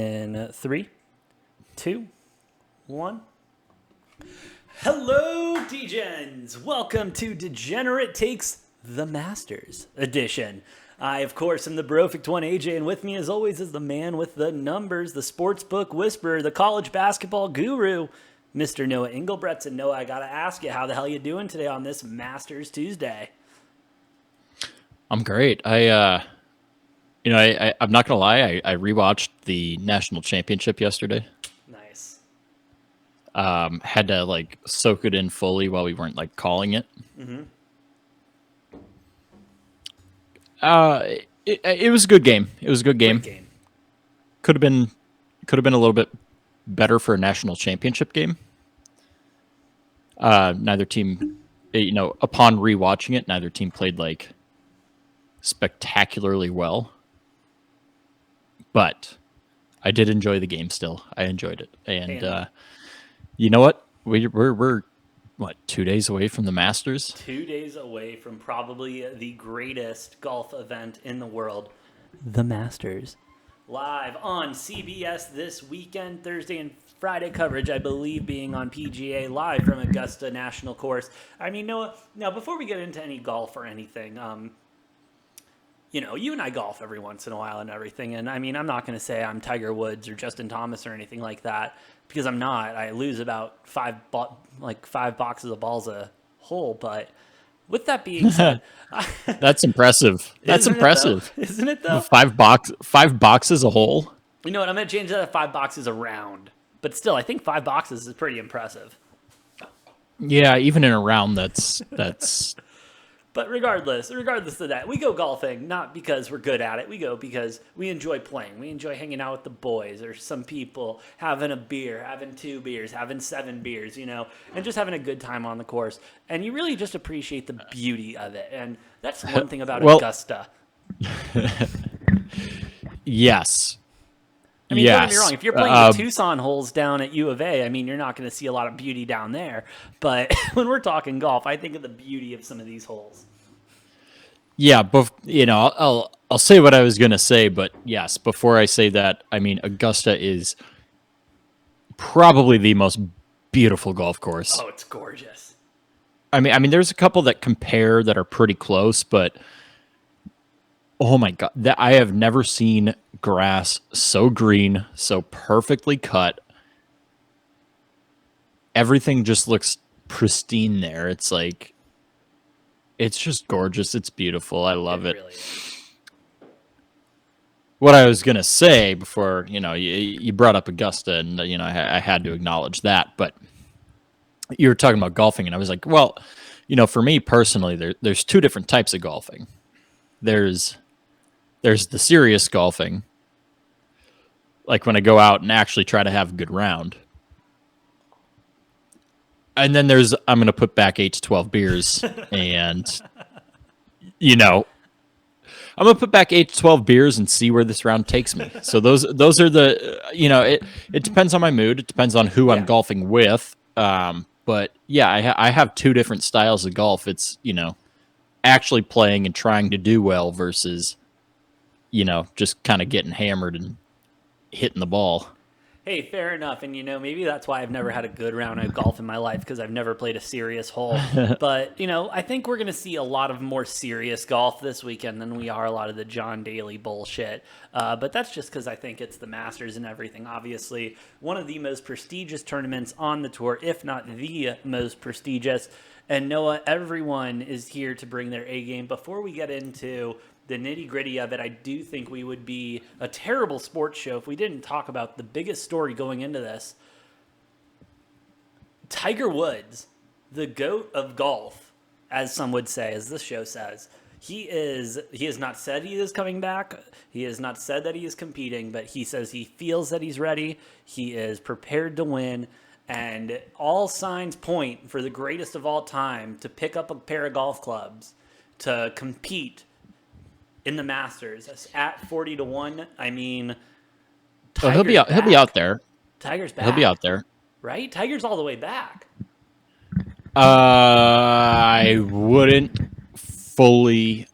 In 3, 2, 1. Hello, Degens! Welcome to Degenerate Takes the Masters edition. I, of course, am the Brofict one, AJ, and with me, as always, is the man with the numbers, the sportsbook whisperer, the college basketball guru, Mr. Noah Engelbretts. And Noah, I gotta ask you, how the hell you doing today on this Masters Tuesday? I'm great. I'm not gonna lie. I rewatched the national championship yesterday. Nice. Had to soak it in fully while we weren't calling it. Mm-hmm. It was a good game. It was a good game. Great game. Could have been a little bit better for a national championship game. Neither team, upon rewatching it, neither team played spectacularly well. But I did enjoy the game still. I enjoyed it. And you know what? We're 2 days away from the Masters? 2 days away from probably the greatest golf event in the world, the Masters. Live on CBS this weekend, Thursday and Friday coverage, I believe, being on PGA Live from Augusta National Course. I mean, Noah, now before we get into any golf or anything, you and I golf every once in a while and everything. And I mean, I'm not going to say I'm Tiger Woods or Justin Thomas or anything like that because I'm not. I lose about five boxes of balls a hole. But with that being said, That's impressive. That's impressive. Isn't it though? Five boxes a hole. You know what? I'm going to change that to 5 boxes a round. But still, I think 5 boxes is pretty impressive. Yeah, even in a round, that's. But regardless of that, we go golfing not because we're good at it. We go because we enjoy playing. We enjoy hanging out with the boys, or some people having a beer, having 2 beers, having 7 beers, and just having a good time on the course. And you really just appreciate the beauty of it. And that's one thing about Augusta. Yes. I mean, don't get me wrong. If you're playing the Tucson holes down at U of A, I mean, you're not going to see a lot of beauty down there. But when we're talking golf, I think of the beauty of some of these holes. Yeah, but I'll say what I was going to say, but yes, before I say that, I mean, Augusta is probably the most beautiful golf course. Oh, it's gorgeous. I mean, there's a couple that compare that are pretty close, but oh my God, I have never seen grass so green, so perfectly cut. Everything just looks pristine there. It's just gorgeous. It's beautiful. I love it. Really is. What I was going to say before, you brought up Augusta and, I had to acknowledge that, but you were talking about golfing and I was like, well, for me personally, there's 2 different types of golfing. There's the serious golfing, like when I go out and actually try to have a good round. And then I'm going to put back 8 to 12 beers and, I'm going to put back 8 to 12 beers and see where this round takes me. So those are the, it depends on my mood. It depends on who I'm golfing with. But yeah, I have 2 different styles of golf. It's, actually playing and trying to do well versus, just kind of getting hammered and hitting the ball. Hey, fair enough. And, maybe that's why I've never had a good round of golf in my life because I've never played a serious hole. But, I think we're going to see a lot of more serious golf this weekend than we are a lot of the John Daly bullshit. But that's just because I think it's the Masters and everything. Obviously, one of the most prestigious tournaments on the tour, if not the most prestigious. And Noah, everyone is here to bring their A game. Before we get into the nitty-gritty of it, I do think we would be a terrible sports show if we didn't talk about the biggest story going into this. Tiger Woods, the GOAT of golf, as some would say, as this show says. He has not said he is coming back. He has not said that he is competing, but he says he feels that he's ready. He is prepared to win. And all signs point for the greatest of all time to pick up a pair of golf clubs to compete in the Masters at 40 to 1. I mean, he'll be out there. Tiger's back. He'll be out there. Right? Tiger's all the way back. I wouldn't fully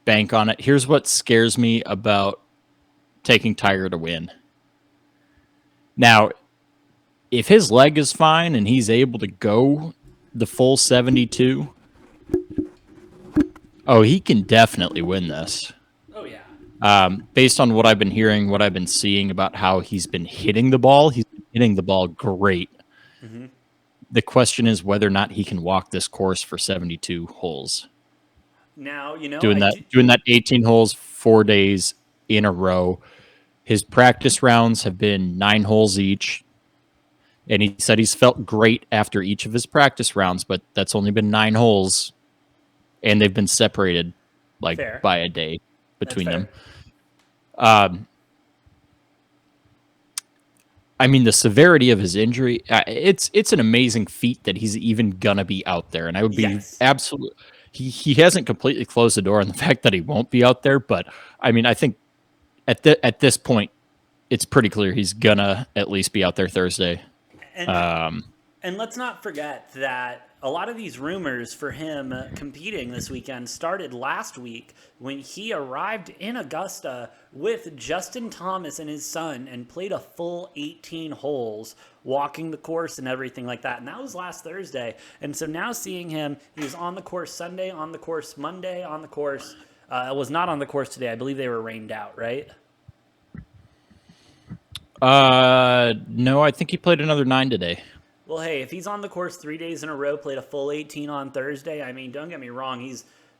bank on it. Here's what scares me about taking Tiger to win. Now, if his leg is fine and he's able to go the full 72, he can definitely win this. Oh, yeah. Based on what I've been hearing, what I've been seeing about how he's been hitting the ball, he's been hitting the ball great. Mm-hmm. The question is whether or not he can walk this course for 72 holes. Now, doing that 18 holes 4 days in a row. His practice rounds have been 9 holes each. And he said he's felt great after each of his practice rounds, but that's only been 9 holes. And they've been separated Fair. by a day between them. I mean, the severity of his injury, it's an amazing feat that he's even going to be out there. And I would be absolutely... He hasn't completely closed the door on the fact that he won't be out there. But, I mean, I think at this point, it's pretty clear he's going to at least be out there Thursday. And let's not forget that a lot of these rumors for him competing this weekend started last week when he arrived in Augusta with Justin Thomas and his son and played a full 18 holes, walking the course and everything like that. And that was last Thursday. And so now seeing him, he was on the course Sunday, on the course Monday, on the course. Was not on the course today. I believe they were rained out, right? No, I think he played another 9 today. Well, hey, if he's on the course 3 days in a row, played a full 18 on Thursday, I mean, don't get me wrong,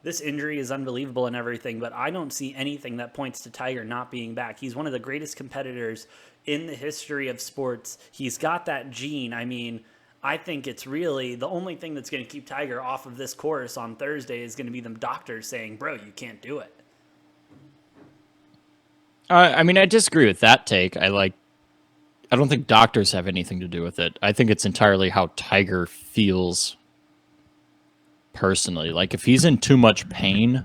this injury is unbelievable and everything, but I don't see anything that points to Tiger not being back. He's one of the greatest competitors in the history of sports. He's got that gene. I mean, I think it's really the only thing that's going to keep Tiger off of this course on Thursday is going to be them doctors saying, bro, you can't do it. I mean, I disagree with that take. I don't think doctors have anything to do with it. I think it's entirely how Tiger feels personally. Like, if he's in too much pain...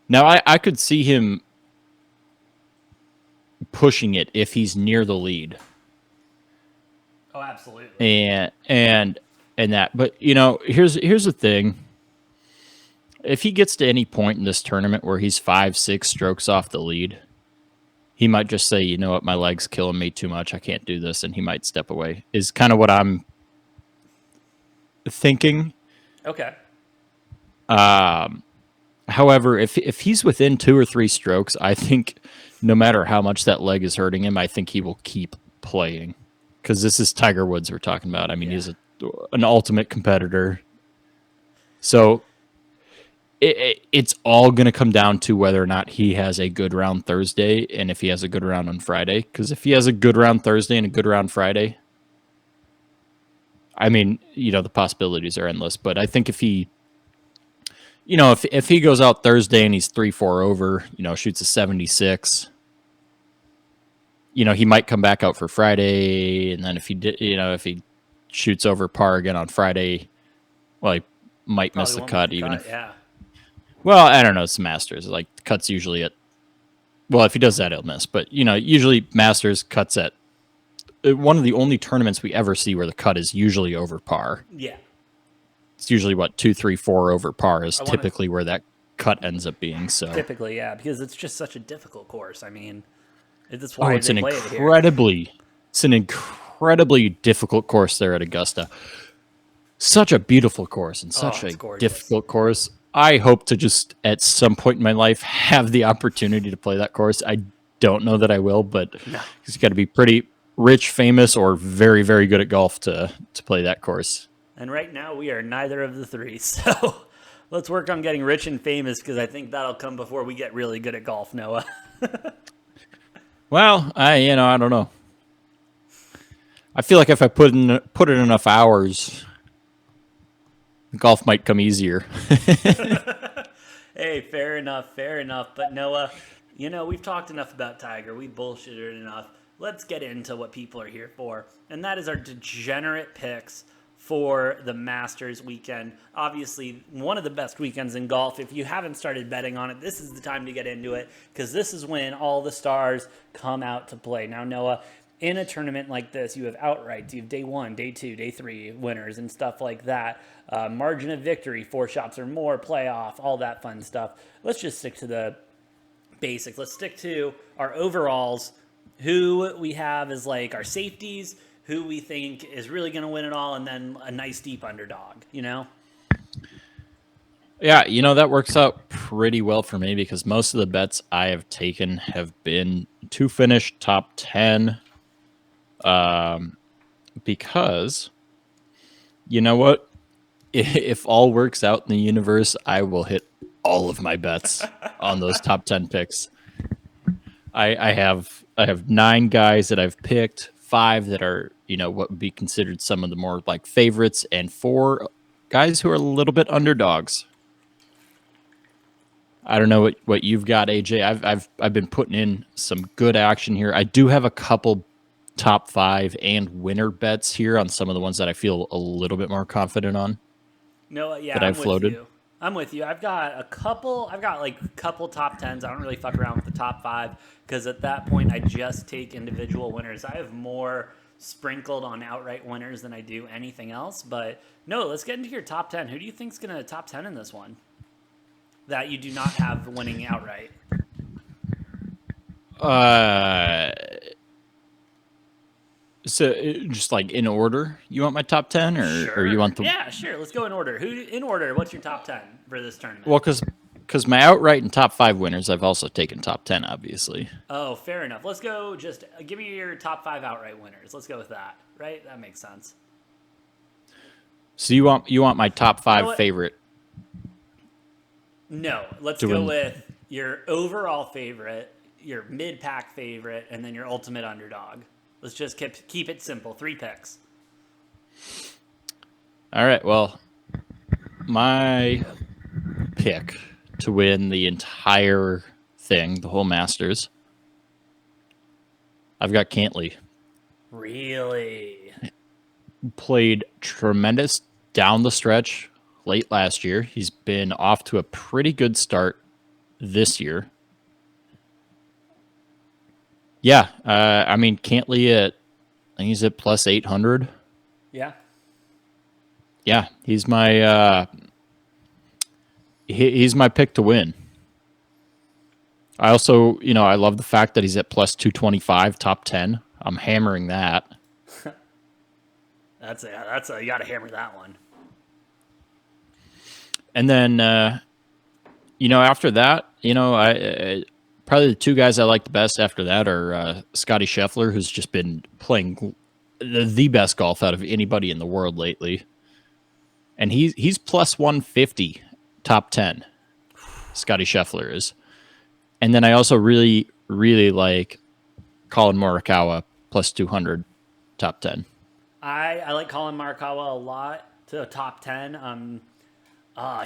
Now, I could see him pushing it if he's near the lead. Oh, absolutely. And that. But, here's the thing. If he gets to any point in this tournament where he's 5-6 strokes off the lead... he might just say, you know what, my leg's killing me too much. I can't do this. And he might step away, is kind of what I'm thinking. Okay. However, if he's within 2 or 3 strokes, I think no matter how much that leg is hurting him, I think he will keep playing. Because this is Tiger Woods we're talking about. I mean, he's an ultimate competitor. So... it's all going to come down to whether or not he has a good round Thursday and if he has a good round on Friday. Because if he has a good round Thursday and a good round Friday, I mean, the possibilities are endless. But I think if he, if he goes out Thursday and he's 3-4 over, shoots a 76, he might come back out for Friday. And then if he did, if he shoots over par again on Friday, well, he might miss the cut Yeah. Well, I don't know. It's the Masters. Like, the cut's usually at... Well, if he does that, he'll miss. But, usually Masters cuts at... One of the only tournaments we ever see where the cut is usually over par. Yeah. It's usually, 2, 3, 4 over par is typically where that cut ends up being. So typically, yeah, because it's just such a difficult course. I mean, it's an incredibly difficult course there at Augusta. Such a beautiful course and such a difficult course. I hope to just, at some point in my life, have the opportunity to play that course. I don't know that I will, but you got to be pretty rich, famous, or very, very good at golf to play that course. And right now, we are neither of the three. So let's work on getting rich and famous, because I think that'll come before we get really good at golf, Noah. Well, I don't know. I feel like if I put in enough hours... golf might come easier. Hey, fair enough. But Noah, we've talked enough about Tiger. We bullshitted enough. Let's get into what people are here for. And that is our degenerate picks for the Masters weekend. Obviously, one of the best weekends in golf. If you haven't started betting on it, this is the time to get into it, because this is when all the stars come out to play. Now, Noah, in a tournament like this, you have outrights, you have day 1, day 2, day 3 winners and stuff like that. Margin of victory, 4 shots or more, playoff, all that fun stuff. Let's just stick to the basics. Let's stick to our overalls. Who we have as like our safeties, who we think is really going to win it all, and then a nice deep underdog, you know? Yeah, that works out pretty well for me because most of the bets I have taken have been to finish top 10. Because you know what? If all works out in the universe, I will hit all of my bets on those top 10 picks. I have 9 guys that I've picked, 5 that are, what would be considered some of the more like favorites, and 4 guys who are a little bit underdogs. I don't know what you've got, AJ. I've been putting in some good action here. I do have a couple top 5 and winner bets here on some of the ones that I feel a little bit more confident on No, yeah, that I've I'm with floated. you. I'm with you. I've got like a couple top 10s. I don't really fuck around with the top 5 because at that point I just take individual winners. I have more sprinkled on outright winners than I do anything else. But no, let's get into your top 10. Who do you think's going to top 10 in this one that you do not have winning outright? So just like in order, you want my top 10 or you Sure. want the Yeah, sure. Let's go in order. Who in order? What's your top 10 for this tournament? well cuz my outright and top 5 winners, I've also taken top 10 obviously. Oh, fair enough. Let's go. Just give me your top 5 outright winners. Let's go with that. Right? That makes sense. So you want my top You know 5 what? favorite No. Let's to go win. with your overall favorite, your mid pack favorite, and then your ultimate underdog. Let's just keep it simple. 3 picks. All right, well, my pick to win the entire thing, the whole Masters, I've got Cantley. Really? Played tremendous down the stretch late last year. He's been off to a pretty good start this year. Yeah, I mean Cantley I think he's at plus 800. Yeah. Yeah, he's my he's my pick to win. I also, I love the fact that he's at plus 225, top 10. I'm hammering that. That's a you got to hammer that one. And then, after that, I probably the 2 guys I like the best after that are Scottie Scheffler, who's just been playing the best golf out of anybody in the world lately. And he's plus 150, top 10. Scottie Scheffler is. And then I also really, really like Colin Morikawa, plus 200, top 10. I like Colin Morikawa a lot to a top 10.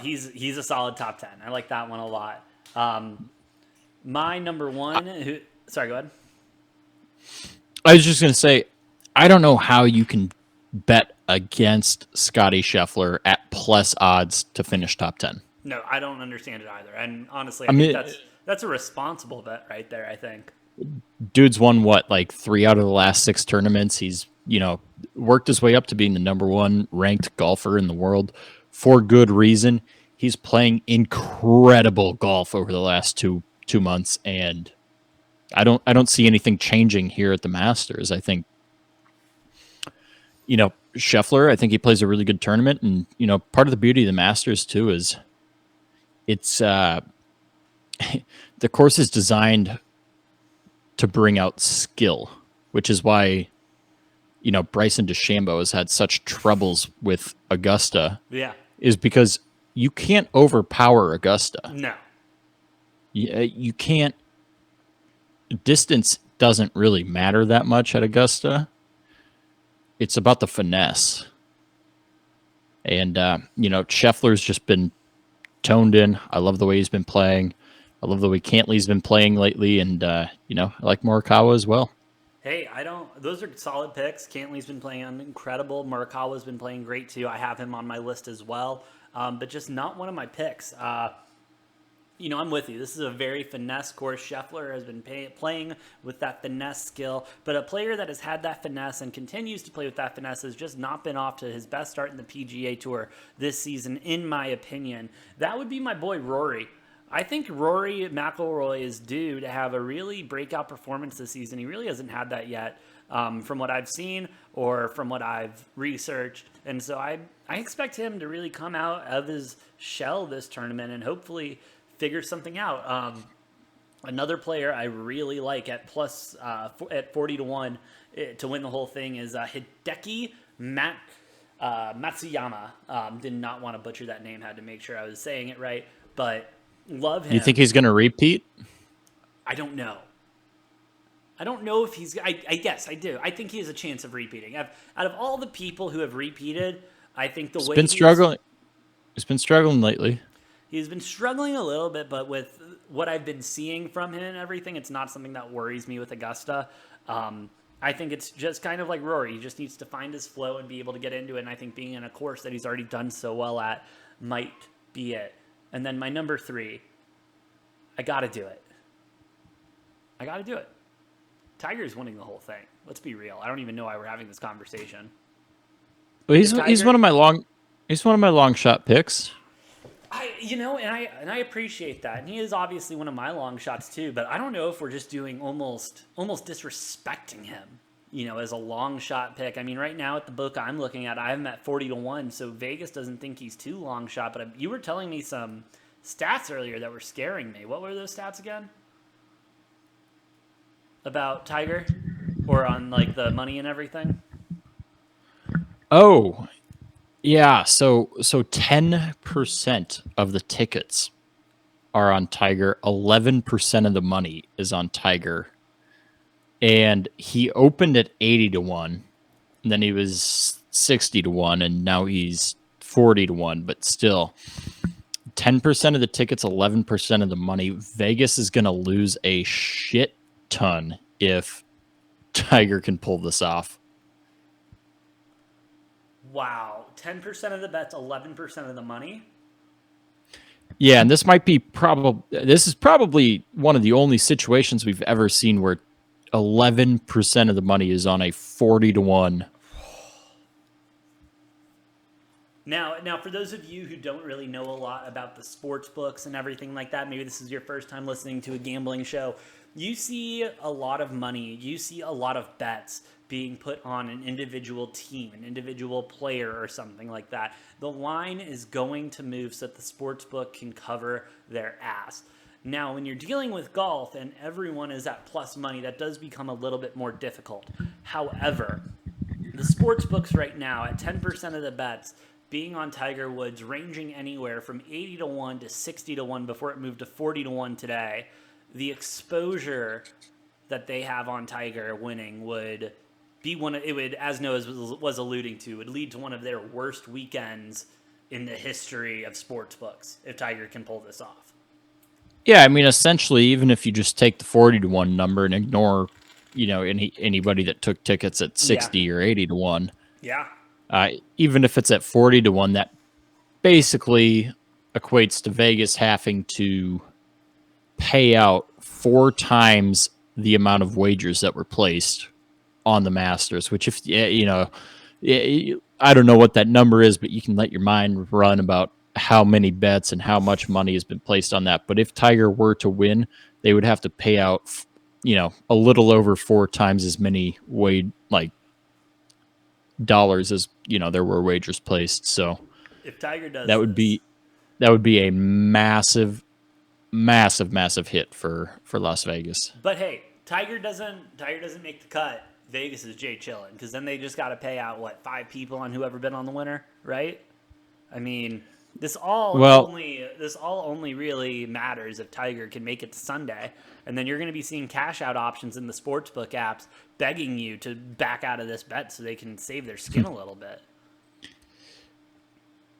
He's a solid top 10. I like that one a lot. My number one, sorry, go ahead. I was just going to say, I don't know how you can bet against Scottie Scheffler at plus odds to finish top 10. No, I don't understand it either. And honestly, I think mean, that's a responsible bet right there, I think. dude's won what, like 3 out of the last 6 tournaments. He's, worked his way up to being the number 1 ranked golfer in the world for good reason. He's playing incredible golf over the last 2 months, and I don't see anything changing here at the Masters. I think, Scheffler, I think he plays a really good tournament, and part of the beauty of the Masters too is it's the course is designed to bring out skill, which is why Bryson DeChambeau has had such troubles with Augusta. Yeah. Is because you can't overpower Augusta. No. You can't. Distance doesn't really matter that much at Augusta. It's about the finesse. And, Scheffler's just been toned in. I love the way he's been playing. I love the way Cantley's been playing lately. And, I like Morikawa as well. Hey, those are solid picks. Cantley's been playing incredible. Morikawa's been playing great too. I have him on my list as well, but just not one of my picks. I'm with you. This is a very finesse course. Scheffler has been playing with that finesse skill, but a player that has had that finesse and continues to play with that finesse has just not been off to his best start in the PGA Tour this season, in my opinion. That would be my boy Rory. I think Rory McIlroy is due to have a really breakout performance this season. He really hasn't had that yet, from what I've seen or from what I've researched. And so I expect him to really come out of his shell this tournament and hopefully figure something out. Another player I really like at at 40 to 1 to win the whole thing is Hideki Matsuyama. Did not want to butcher that name. Had to make sure I was saying it right, but love him. You think he's going to repeat? I don't know. I don't know if he's. I guess I do. I think he has a chance of repeating. Out of all the people who have repeated, I think the He's way been struggling. He's been struggling lately. he's been struggling a little bit, but with what I've been seeing from him and everything, it's not something that worries me with Augusta. I think it's just kind of like Rory. He just needs to find his flow and be able to get into it. And I think being in a course that he's already done so well at might be it. And then my number 3, I got to do it. I got to do it. Tiger's winning the whole thing. Let's be real. I don't even know why we're having this conversation. Well, he's one of my long shot picks. And I appreciate that. And he is obviously one of my long shots too, but I don't know if we're just doing almost disrespecting him, as a long shot pick. I mean, right now at the book I'm looking at, I have him at 40 to 1, so Vegas doesn't think he's too long shot, but you were telling me some stats earlier that were scaring me. What were those stats again? About Tiger? Or on like the money and everything? Oh, yeah. So 10% of the tickets are on Tiger. 11% of the money is on Tiger. And he opened at 80 to 1. And then he was 60 to 1. And now he's 40 to 1. But still, 10% of the tickets, 11% of the money. Vegas is going to lose a shit ton if Tiger can pull this off. Wow. 10% of the bets, 11% of the money? Yeah, and this is probably one of the only situations we've ever seen where 11% of the money is on a 40 to 1. Now, for those of you who don't really know a lot about the sports books and everything like that, maybe this is your first time listening to a gambling show, you see a lot of money, you see a lot of bets being put on an individual team, an individual player or something like that. The line is going to move so that the sports book can cover their ass. Now, when you're dealing with golf and everyone is at plus money, that does become a little bit more difficult. However, the sports books right now at 10% of the bets being on Tiger Woods, ranging anywhere from 80 to 1 to 60 to 1 before it moved to 40 to 1 today, the exposure that they have on Tiger winning would be as Noah was alluding to, would lead to one of their worst weekends in the history of sports books if Tiger can pull this off. Yeah, I mean, essentially, even if you just take the 40 to 1 number and ignore, anybody that took tickets at 60 or 80 to 1. Yeah. Even if it's at 40 to 1, that basically equates to Vegas having to pay out 4 times the amount of wagers that were placed on the Masters, which I don't know what that number is, but you can let your mind run about how many bets and how much money has been placed on that. But if Tiger were to win, they would have to pay out, a little over 4 times as many dollars as there were wagers placed. So if Tiger does, that would be a massive hit for Las Vegas. But hey, Tiger doesn't make the cut. Vegas is Jay chilling because then they just got to pay out 5 people on whoever bid on the winner, right? I mean, this all only really matters if Tiger can make it to Sunday, and then you're going to be seeing cash out options in the sportsbook apps begging you to back out of this bet so they can save their skin a little bit.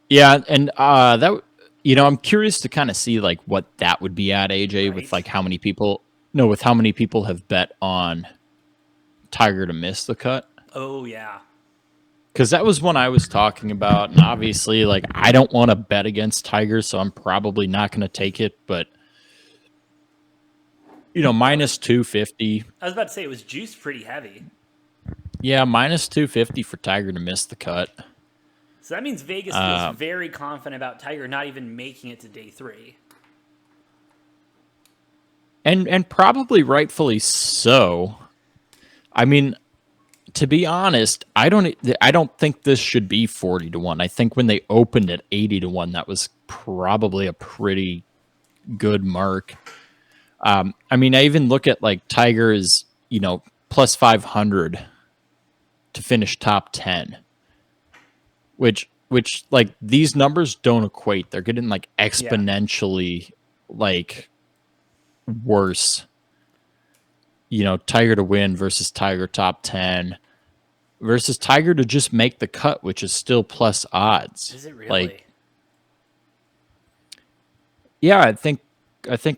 Yeah, and I'm curious to kind of see what that would be at, AJ, Right. with how many people have bet on Tiger to miss the cut. Oh yeah. Because that was one I was talking about, and obviously, I don't want to bet against Tiger, so I'm probably not going to take it. But minus 250. I was about to say it was juiced pretty heavy. Yeah, minus 250 for Tiger to miss the cut. So that means Vegas feels very confident about Tiger not even making it to day 3. and probably rightfully so. I mean, to be honest, I don't think this should be 40-1. I think when they opened at 80-1, that was probably a pretty good mark. I mean, I even look at like Tiger is, plus 500 to finish top 10, which like these numbers don't equate. They're getting like exponentially like worse. Tiger to win versus Tiger top 10 versus Tiger to just make the cut, which is still plus odds. Is it really? Like, yeah, I think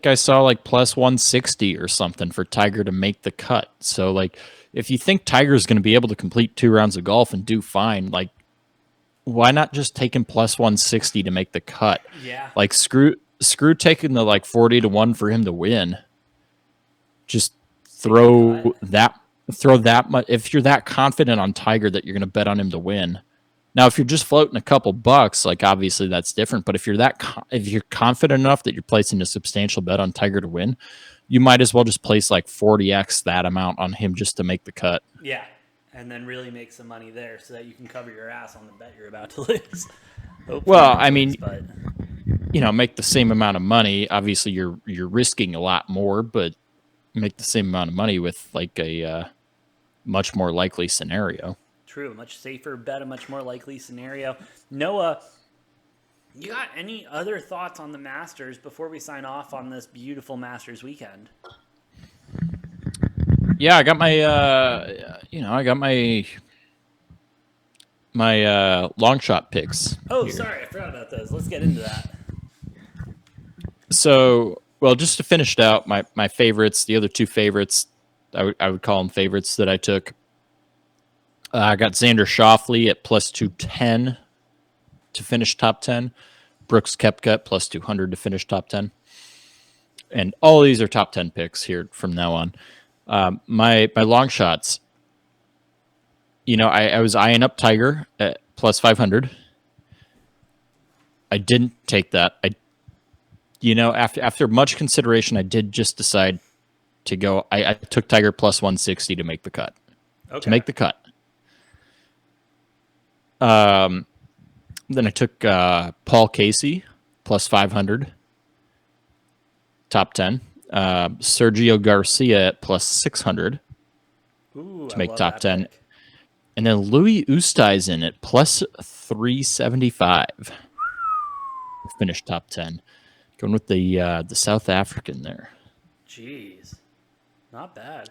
I saw like plus 160 or something for Tiger to make the cut. So like if you think Tiger's going to be able to complete 2 rounds of golf and do fine, like why not just take him plus 160 to make the cut? Yeah. Like screw taking the like 40-1 for him to win. Just throw that much. If you're that confident on Tiger that you're going to bet on him to win. Now, if you're just floating a couple bucks, like obviously that's different. But if you're confident enough that you're placing a substantial bet on Tiger to win, you might as well just place like 40x that amount on him just to make the cut. Yeah, and then really make some money there so that you can cover your ass on the bet you're about to lose. Well, I mean, make the same amount of money. Obviously, you're risking a lot more, but make the same amount of money with like a much more likely scenario. True, a much safer bet, a much more likely scenario. Noah, you got any other thoughts on the Masters before we sign off on this beautiful Masters weekend? Yeah, I got my long shot picks. Oh, here. Sorry, I forgot about those. Let's get into that. So, well, just to finish it out, my favorites, the other 2 favorites, I would call them favorites that I took. I got Xander Schauffele at plus 210 to finish top 10. Brooks Koepka plus 200 to finish top 10. And all these are top 10 picks here from now on. My long shots, I was eyeing up Tiger at plus 500. I didn't take that. After much consideration, I did just decide to go. I took Tiger plus 160 to make the cut. Okay. To make the cut. Then I took Paul Casey plus 500, top 10. Sergio Garcia at plus 600 to make top 10. Pick. And then Louis Oosthuizen at plus 375 to finish top 10. Going with the South African there. Jeez. Not bad.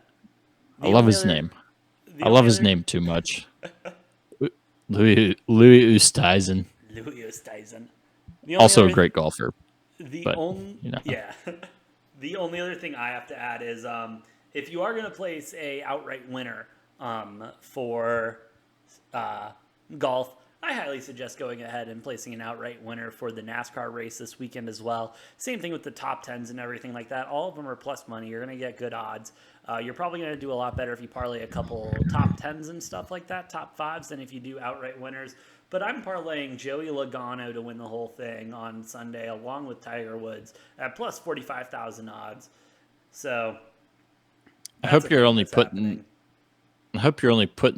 I love his name. I love his name too much. Louis Oosthuizen. Louis Oosthuizen. Also a great golfer. The only other thing I have to add is if you are going to place a outright winner for golf, I highly suggest going ahead and placing an outright winner for the NASCAR race this weekend as well. Same thing with the top 10s and everything like that. All of them are plus money. You're going to get good odds. You're probably going to do a lot better if you parlay a couple top 10s and stuff like that, top 5s, than if you do outright winners. But I'm parlaying Joey Logano to win the whole thing on Sunday along with Tiger Woods at plus 45,000 odds. So I hope you're only putting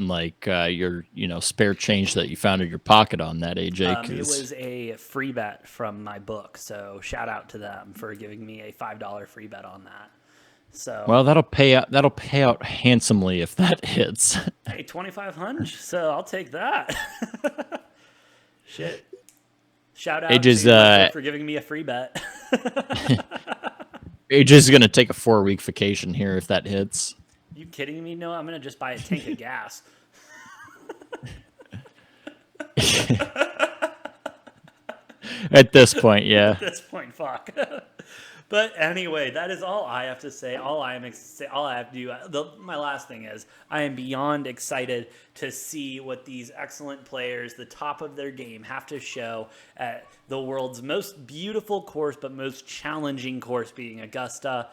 like your spare change that you found in your pocket on that, AJ. It was a free bet from my book, so shout out to them for giving me a $5 free bet on that. So well, that'll pay out handsomely if that hits. Hey, 2,500, so I'll take that. Shit. Shout out AJ's, to for giving me a free bet. AJ's gonna take a 4-week vacation here if that hits. You kidding me? No, I'm gonna just buy a tank of gas. At this point, yeah. At this point, fuck. But anyway, that is all I have to say. All I have to do. My last thing is I am beyond excited to see what these excellent players, the top of their game, have to show at the world's most beautiful course, but most challenging course, being Augusta.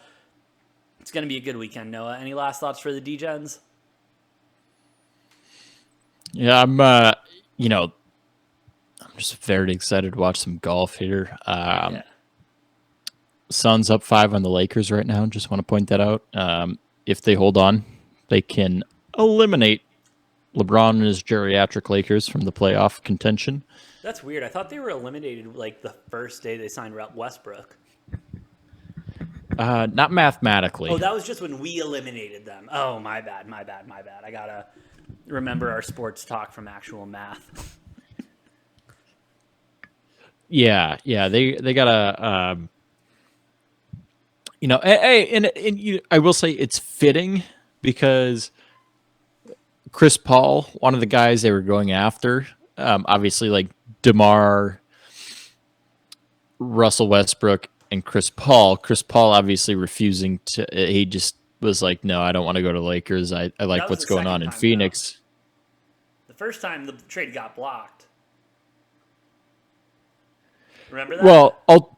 It's going to be a good weekend, Noah. Any last thoughts for the Degens? Yeah, I'm just very excited to watch some golf here. Suns up 5 on the Lakers right now. Just want to point that out. If they hold on, they can eliminate LeBron and his geriatric Lakers from the playoff contention. That's weird. I thought they were eliminated like the first day they signed Westbrook. Not mathematically. Oh, that was just when we eliminated them. Oh, my bad. I gotta remember our sports talk from actual math. Yeah. They got a. I will say it's fitting because Chris Paul, one of the guys they were going after, obviously like DeMar, Russell Westbrook, and Chris Paul. Chris Paul obviously refusing to. He just was like, no, I don't want to go to Lakers. I like what's going on in Phoenix. Though. The first time the trade got blocked. Remember that? Well,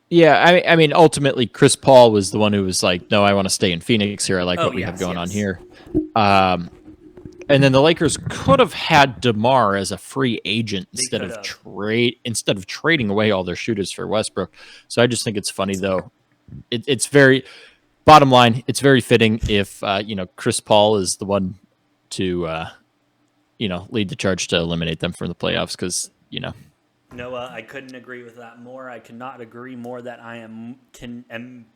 yeah, I mean, ultimately, Chris Paul was the one who was like, no, I want to stay in Phoenix here. I like what we have going on here. And then the Lakers could have had DeMar as a free agent instead of trading away all their shooters for Westbrook. So I just think it's funny though. It's very bottom line. It's very fitting if Chris Paul is the one to lead the charge to eliminate them from the playoffs because Noah, I couldn't agree with that more. I cannot agree more that I am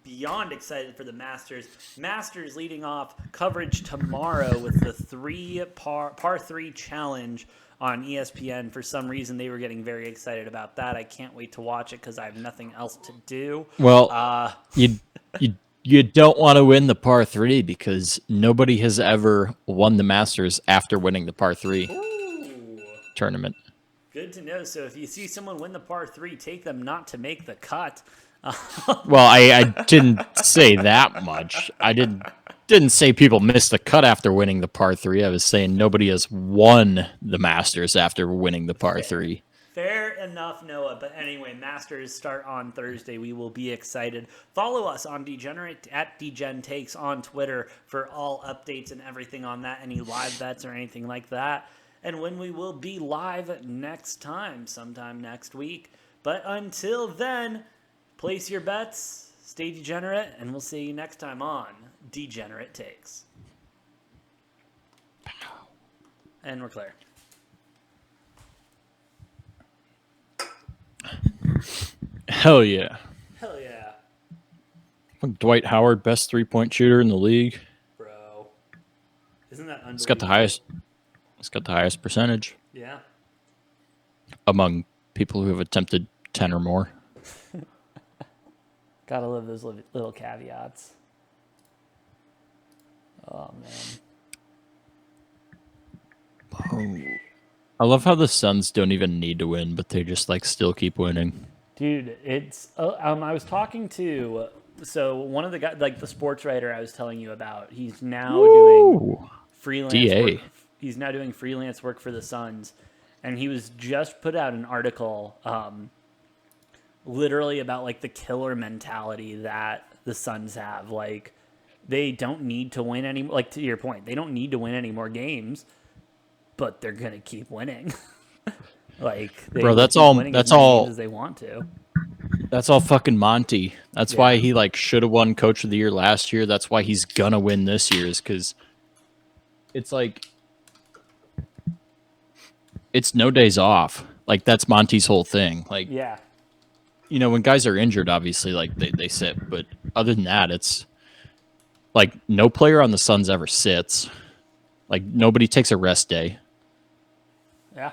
beyond excited for the Masters. Masters leading off coverage tomorrow with the par 3 challenge on ESPN. For some reason, they were getting very excited about that. I can't wait to watch it because I have nothing else to do. Well, you don't want to win the par 3 because nobody has ever won the Masters after winning the par 3 tournament. Good to know. So if you see someone win the par 3, take them not to make the cut. Well, I didn't say that much. I didn't say people missed the cut after winning the par 3. I was saying nobody has won the Masters after winning the par 3. Fair enough, Noah. But anyway, Masters start on Thursday. We will be excited. Follow us on Degenerate at Degen Takes on Twitter for all updates and everything on that. Any live bets or anything like that. And when we will be live next time, sometime next week. But until then, place your bets, stay degenerate, and we'll see you next time on Degenerate Takes. And we're clear. Hell yeah. Hell yeah. Dwight Howard, best 3-point shooter in the league. Bro. Isn't that unbelievable? It's got the highest percentage. Yeah. Among people who have attempted 10 or more. Gotta love those little caveats. Oh, man. I love how the Suns don't even need to win, but they just still keep winning. Dude, it's I was talking to one of the guys, the sports writer I was telling you about. He's now doing freelance work. He's now doing freelance work for the Suns, and he was just put out an article literally about the killer mentality that the Suns have. They don't need to win any, to your point, they don't need to win any more games, but they're going to keep winning. Bro, that's all as they want to. That's all fucking Monty. That's why he should have won Coach of the Year last year. That's why he's going to win this year, is because it's it's no days off. That's Monty's whole thing. When guys are injured, obviously, they sit. But other than that, it's no player on the Suns ever sits. Nobody takes a rest day. Yeah.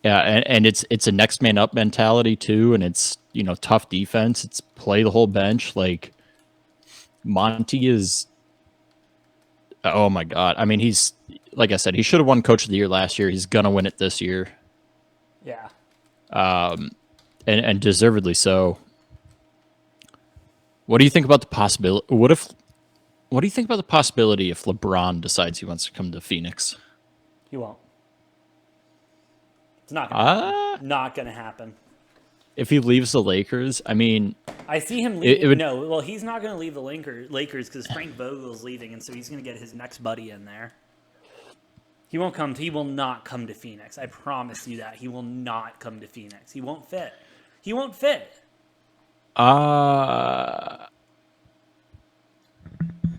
Yeah, and it's a next man up mentality too, and it's tough defense. It's play the whole bench. Monty is. Oh my God! I mean, he's like I said, he should have won Coach of the Year last year. He's gonna win it this year. Yeah. And deservedly so. What do you think about the possibility? What do you think about the possibility if LeBron decides he wants to come to Phoenix? He won't. It's not gonna happen. If he leaves the Lakers, I mean, I see him leaving. Well, he's not going to leave the Lakers because Frank Vogel's leaving, and so he's going to get his next buddy in there. He won't come. He will not come to Phoenix. I promise you that. He will not come to Phoenix. He won't fit. He won't fit. Uh,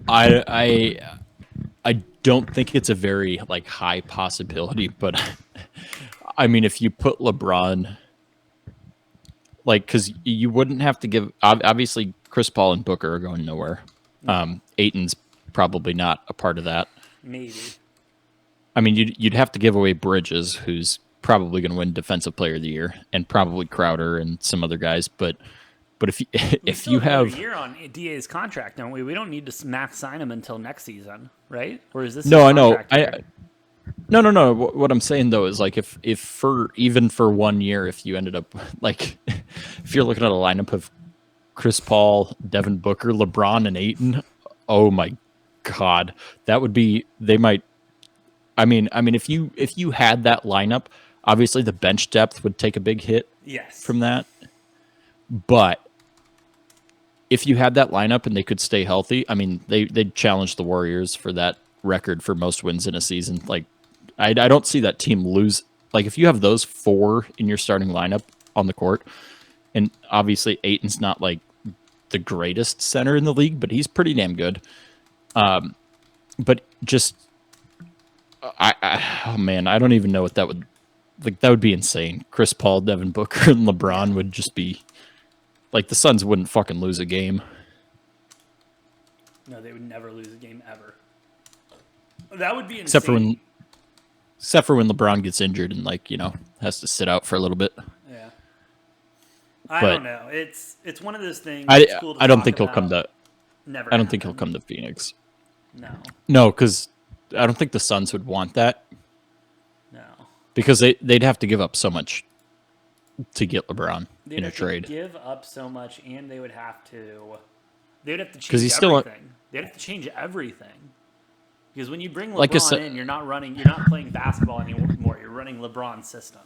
I I don't think it's a very like high possibility, but I mean, if you put LeBron, like, because you wouldn't have to give. Obviously, Chris Paul and Booker are going nowhere. Aiton's probably not a part of that. Maybe. I mean, you'd have to give away Bridges, who's probably going to win Defensive Player of the Year, and probably Crowder and some other guys. But if you, if you have a year on DA's contract, don't we? We don't need to max sign him until next season, right? Or is this no, his I know. contract year? No. What I'm saying though is like if for even for 1 year, if you ended up like if you're looking at a lineup of Chris Paul, Devin Booker, LeBron, and Ayton, oh my God, that would be they might. I mean, if you had that lineup, obviously the bench depth would take a big hit Yes. from that. But if you had that lineup and they could stay healthy, I mean, they'd challenge the Warriors for that record for most wins in a season. Like, I don't see that team lose. Like, if you have those four in your starting lineup on the court, and obviously Ayton's not like the greatest center in the league, but he's pretty damn good. But just, oh man, I don't even know what that would like. That would be insane. Chris Paul, Devin Booker, and LeBron would just be like the Suns wouldn't fucking lose a game. No, they would never lose a game ever. That would be insane. Except for when LeBron gets injured and like, you know, has to sit out for a little bit. Yeah. I don't know. It's one of those things. I cool to don't talk think he'll about. come to. Never. I don't think he'll come to Phoenix. No, because I don't think the Suns would want that. No. Because they'd have to give up so much to get LeBron They'd in a have to trade. give up so much, and they would have to. They'd have to change he's still everything. They'd have to change everything. Because when you bring LeBron Like I said- in, you're not playing basketball anymore. You're running LeBron's system.